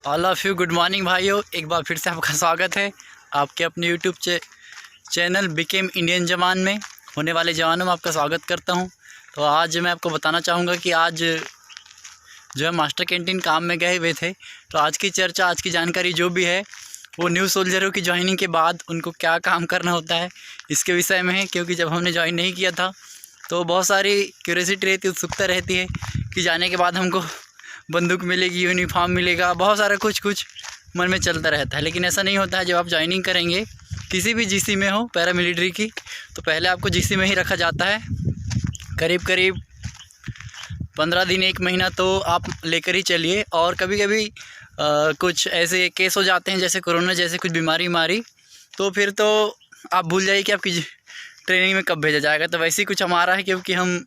All of you good morning भाइयों। एक बार फिर से आपका स्वागत है आपके अपने यूट्यूब चैनल बिकेम इंडियन जवान में। होने वाले जवानों में आपका स्वागत करता हूं। तो आज मैं आपको बताना चाहूँगा कि आज जो है मास्टर कैंटीन काम में गए हुए थे। तो आज की चर्चा, आज की जानकारी जो भी है वो न्यू सोल्जरों की ज्वाइनिंग के बाद उनको क्या काम करना होता है इसके विषय में है। क्योंकि जब हमने ज्वाइन नहीं किया था तो बहुत सारी क्यूरियोसिटी रहती है, उत्सुकता रहती है कि जाने के बाद हमको बंदूक मिलेगी, यूनिफॉर्म मिलेगा, बहुत सारा कुछ मन में चलता रहता है। लेकिन ऐसा नहीं होता है। जब आप ज्वाइनिंग करेंगे किसी भी जीसी में हो पैरामिलिट्री की, तो पहले आपको जीसी में ही रखा जाता है। करीब 15 दिन 1 महीना तो आप लेकर ही चलिए। और कभी कभी कुछ ऐसे केस हो जाते हैं जैसे कोरोना जैसे कुछ बीमारी, तो फिर तो आप भूल जाइए कि आपकी ट्रेनिंग में कब भेजा जाएगा। तो वैसे ही कुछ हमारा है, क्योंकि हम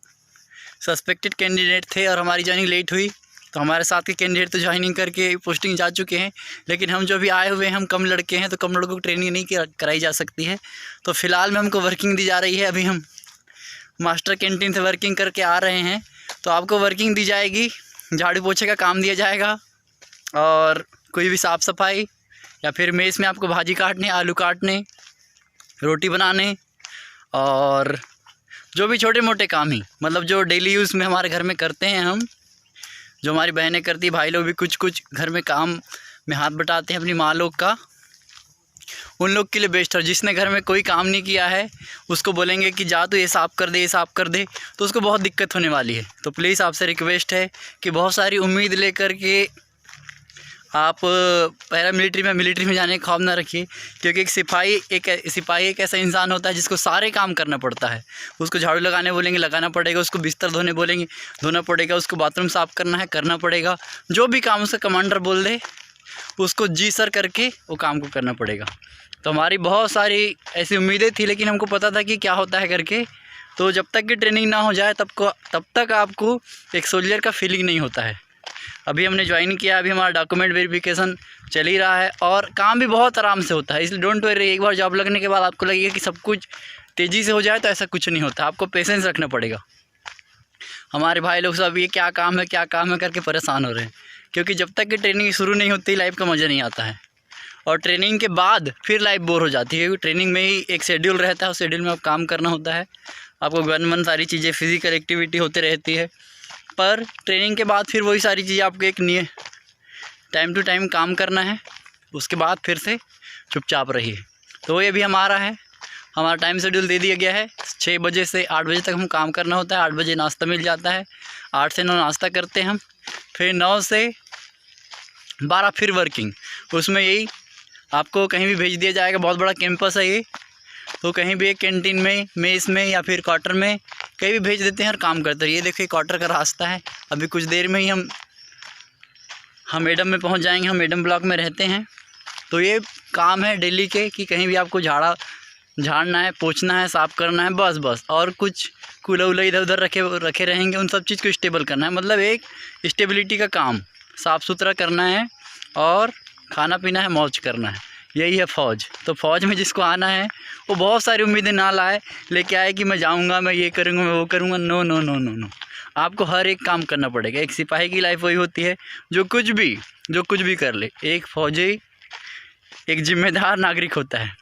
सस्पेक्टेड कैंडिडेट थे और हमारी ज्वाइनिंग लेट हुई। तो हमारे साथ के कैंडिडेट तो ज्वाइनिंग करके पोस्टिंग जा चुके हैं, लेकिन हम जो भी आए हुए हैं, हम कम लड़के हैं, तो कम लड़कों को ट्रेनिंग नहीं कराई जा सकती है। तो फ़िलहाल में हमको वर्किंग दी जा रही है। अभी हम मास्टर कैंटीन से वर्किंग करके आ रहे हैं। तो आपको वर्किंग दी जाएगी, झाड़ू पोछे का काम दिया जाएगा और कोई भी साफ़ सफाई, या फिर मेस में आपको भाजी काटने, आलू काटने, रोटी बनाने, और जो भी छोटे मोटे काम ही, मतलब जो डेली यूज़ में हमारे घर में करते हैं हम, जो हमारी बहनें करती, भाई लोग भी कुछ घर में काम में हाथ बटाते हैं अपनी माँ लोग का, उन लोग के लिए बेस्ट है। जिसने घर में कोई काम नहीं किया है उसको बोलेंगे कि जा तो ये साफ़ कर दे, ये साफ़ कर दे, तो उसको बहुत दिक्कत होने वाली है। तो प्लीज़ आपसे रिक्वेस्ट है कि बहुत सारी उम्मीद लेकर के आप पैरामिलिट्री में, मिलिट्री में जाने का ख्वाब ना रखिए। क्योंकि एक सिपाही एक ऐसा इंसान होता है जिसको सारे काम करना पड़ता है। उसको झाड़ू लगाने बोलेंगे, लगाना पड़ेगा। उसको बिस्तर धोने बोलेंगे, धोना पड़ेगा। उसको बाथरूम साफ़ करना है, करना पड़ेगा। जो भी काम उसका कमांडर बोल दे उसको जी सर करके वो काम को करना पड़ेगा। तो हमारी बहुत सारी ऐसी उम्मीदें थी, लेकिन हमको पता था कि क्या होता है करके। तो जब तक कि ट्रेनिंग ना हो जाए तब तक आपको एक सोल्जर का फीलिंग नहीं होता है। अभी हमने ज्वाइन किया, अभी हमारा डॉक्यूमेंट वेरिफिकेशन चल ही रहा है और काम भी बहुत आराम से होता है। इसलिए डोंट वरी। एक बार जॉब लगने के बाद आपको लगेगा कि सब कुछ तेज़ी से हो जाए, तो ऐसा कुछ नहीं होता। आपको पेशेंस रखना पड़ेगा। हमारे भाई लोग सब ये क्या काम है करके परेशान हो रहे हैं, क्योंकि जब तक कि ट्रेनिंग शुरू नहीं होती लाइफ का मज़ा नहीं आता है। और ट्रेनिंग के बाद फिर लाइफ बोर हो जाती है, क्योंकि ट्रेनिंग में ही एक शेड्यूल रहता है, उस शेड्यूल में आप काम करना होता है। आपको गन सारी चीज़ें, फिज़िकल एक्टिविटी होती रहती है। पर ट्रेनिंग के बाद फिर वही सारी चीज़ें आपको एक टाइम टू टाइम काम करना है। उसके बाद फिर से चुपचाप रहिए। तो ये भी हमारा टाइम शेड्यूल दे दिया गया है। 6 बजे से 8 बजे तक हम काम करना होता है। 8 बजे नाश्ता मिल जाता है, 8 से 9 नाश्ता करते हैं हम। फिर 9 से 12 फिर वर्किंग। उसमें यही आपको कहीं भी भेज दिया जाएगा। बहुत बड़ा कैंपस है ये, तो कहीं भी एक कैंटीन में, मेस में, या फिर क्वार्टर में कहीं भी भेज देते हैं और काम करते हैं। ये देखिए क्वार्टर का रास्ता है। अभी कुछ देर में ही हम एडम में पहुंच जाएंगे। हम एडम ब्लॉक में रहते हैं। तो ये काम है डेली के कि कहीं भी आपको झाड़ना है, पोंछना है, साफ़ करना है, बस। और कुछ कूल्हा उला इधर उधर रखे रहेंगे, उन सब चीज़ को स्टेबल करना है। मतलब एक स्टेबिलिटी का काम, साफ़ सुथरा करना है और खाना पीना है, मौज करना है। यही है फ़ौज। तो फ़ौज में जिसको आना है वो बहुत सारी उम्मीदें ना लाए, लेके आए कि मैं जाऊंगा, मैं ये करूंगा, मैं वो करूंगा। नो। आपको हर एक काम करना पड़ेगा। एक सिपाही की लाइफ वही होती है जो कुछ भी कर ले। एक फ़ौजी एक जिम्मेदार नागरिक होता है।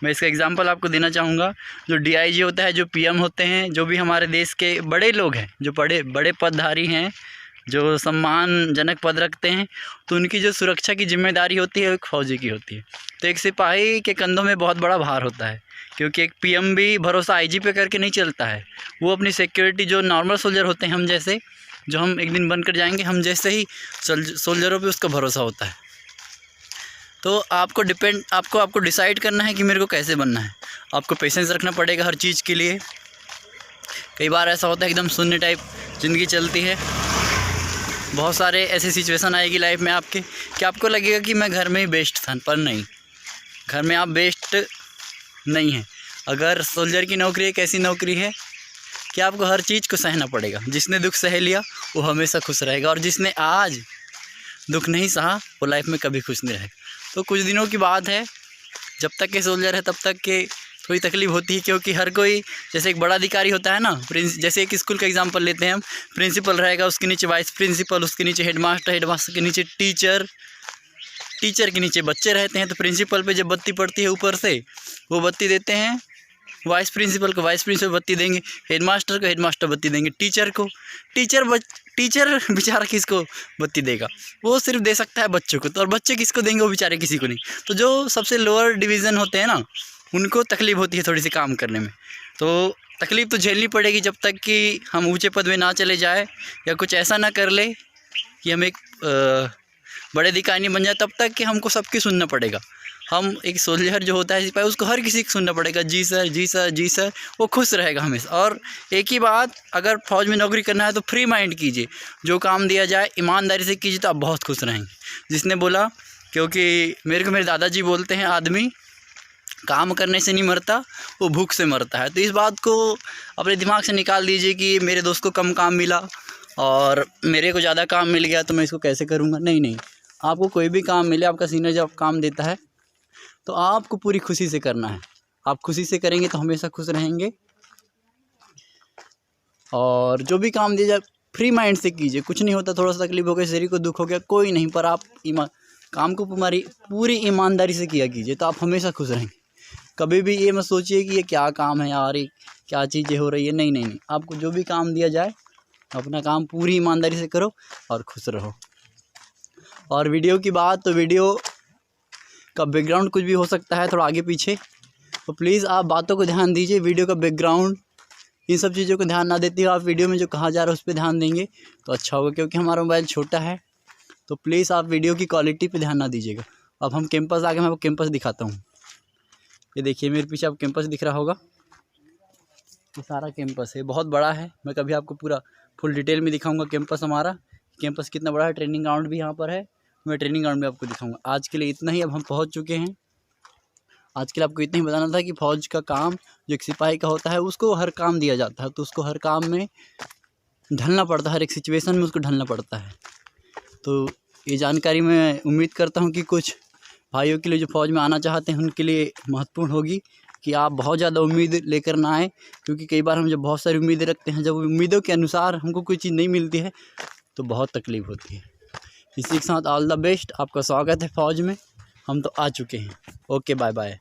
मैं इसका एग्जांपल आपको देना चाहूँगा। जो DIG होता है, जो PM होते हैं, जो भी हमारे देश के बड़े लोग हैं, जो बड़े पदधारी हैं, जो सम्मानजनक पद रखते हैं, तो उनकी जो सुरक्षा की जिम्मेदारी होती है वो एक फ़ौजी की होती है। तो एक सिपाही के कंधों में बहुत बड़ा भार होता है, क्योंकि एक PM भी भरोसा IG पे करके नहीं चलता है। वो अपनी सिक्योरिटी, जो नॉर्मल सोल्जर होते हैं, हम जैसे, जो हम एक दिन बनकर जाएंगे, हम जैसे ही सोल्जरों पे उसका भरोसा होता है। तो आपको डिसाइड करना है कि मेरे को कैसे बनना है। आपको पेशेंस रखना पड़ेगा हर चीज़ के लिए। कई बार ऐसा होता है एकदम शून्य टाइप ज़िंदगी चलती है। बहुत सारे ऐसे सिचुएशन आएगी लाइफ में आपके कि आपको लगेगा कि मैं घर में ही बेस्ट था, पर नहीं, घर में आप बेस्ट नहीं हैं। अगर सोल्जर की नौकरी एक ऐसी नौकरी है कि आपको हर चीज़ को सहना पड़ेगा। जिसने दुख सह लिया वो हमेशा खुश रहेगा, और जिसने आज दुख नहीं सहा वो लाइफ में कभी खुश नहीं रहेगा। तो कुछ दिनों की बात है, जब तक के सोल्जर है तब तक के थोड़ी तकलीफ़ होती है, क्योंकि हर कोई, जैसे एक बड़ा अधिकारी होता है ना, जैसे एक स्कूल का एग्जांपल लेते हैं हम, प्रिंसिपल रहेगा, उसके नीचे वाइस प्रिंसिपल, उसके नीचे हेडमास्टर के नीचे टीचर, टीचर के नीचे बच्चे रहते हैं, तो प्रिंसिपल पे जब बत्ती पड़ती है ऊपर से, वो बत्ती देते हैं वाइस प्रिंसिपल को, वाइस प्रिंसिपल बत्ती देंगे, हेडमास्टर को हेडमास्टर बत्ती देंगे, टीचर को टीचर बेचारा किसको बत्ती देगा, वो सिर्फ दे सकता है बच्चों को, तो और बच्चे किसको देंगे, वो बेचारे किसी को नहीं। तो जो सबसे लोअर डिवीज़न होते हैं ना, उनको तकलीफ़ होती है थोड़ी सी काम करने में, तो तकलीफ़ तो झेलनी पड़ेगी जब तक कि हम ऊँचे पद में ना चले जाए या कुछ ऐसा ना कर ले कि हम एक बड़े अधिकारी नहीं बन जाए, तब तक कि हमको सबकी सुनना पड़ेगा। हम एक सोल्जर जो होता है सिपाही, उसको हर किसी को सुनना पड़ेगा, जी सर जी सर जी सर, वो खुश रहेगा हमेशा। और एक ही बात, अगर फ़ौज में नौकरी करना है तो फ्री माइंड कीजिए, जो काम दिया जाए ईमानदारी से कीजिए, तो आप बहुत खुश रहेंगे। जिसने बोला, क्योंकि मेरे को मेरे दादाजी बोलते हैं, आदमी काम करने से नहीं मरता, वो भूख से मरता है। तो इस बात को अपने दिमाग से निकाल दीजिए कि मेरे दोस्त को कम काम मिला और मेरे को ज़्यादा काम मिल गया तो मैं इसको कैसे करूँगा। नहीं, आपको कोई भी काम मिले, आपका सीनियर जब काम देता है तो आपको पूरी खुशी से करना है। आप खुशी से करेंगे तो हमेशा खुश रहेंगे। और जो भी काम दिया जाए फ्री माइंड से कीजिए, कुछ नहीं होता, थोड़ा सा तकलीफ हो गया, शरीर को दुख हो गया, कोई नहीं, पर आप काम को पूरी ईमानदारी से किया कीजिए, तो आप हमेशा खुश रहेंगे। कभी भी ये मत सोचिए कि ये क्या काम है यार, ये क्या चीज़ें हो रही है। नहीं, आपको जो भी काम दिया जाए अपना काम पूरी ईमानदारी से करो और खुश रहो। और वीडियो की बात, तो वीडियो का बैकग्राउंड कुछ भी हो सकता है, थोड़ा आगे पीछे, तो प्लीज़ आप बातों को ध्यान दीजिए। वीडियो का बैकग्राउंड, इन सब चीज़ों को ध्यान ना देते हुए आप वीडियो में जो कहा जा रहा है उस पर ध्यान देंगे तो अच्छा होगा, क्योंकि हमारा मोबाइल छोटा है। तो प्लीज़ आप वीडियो की क्वालिटी पे ध्यान ना दीजिएगा। अब हम कैंपस आ गए, मैं आपको कैंपस दिखाता हूँ। ये देखिए मेरे पीछे आपको कैंपस दिख रहा होगा, ये सारा कैंपस है, बहुत बड़ा है। मैं कभी आपको पूरा फुल डिटेल में दिखाऊंगा कैंपस हमारा, कैंपस कितना बड़ा है। ट्रेनिंग ग्राउंड भी यहाँ पर है, मैं ट्रेनिंग ग्राउंड में आपको दिखाऊंगा। आज के लिए इतना ही, अब हम पहुँच चुके हैं। आज के लिए आपको इतना ही बताना था कि फ़ौज का काम जो एक सिपाही का होता है, उसको हर काम दिया जाता है, तो उसको हर काम में ढलना पड़ता है, हर एक सिचुएशन में उसको ढलना पड़ता है। तो ये जानकारी मैं उम्मीद करता हूँ कि कुछ भाइयों के लिए जो फ़ौज में आना चाहते हैं उनके लिए महत्वपूर्ण होगी, कि आप बहुत ज़्यादा उम्मीद लेकर ना आए, क्योंकि कई बार हम जब बहुत सारी उम्मीदें रखते हैं, जब उम्मीदों के अनुसार हमको कोई चीज़ नहीं मिलती है तो बहुत तकलीफ़ होती है। इसी के साथ ऑल द बेस्ट, आपका स्वागत है फ़ौज में, हम तो आ चुके हैं। Okay, bye bye.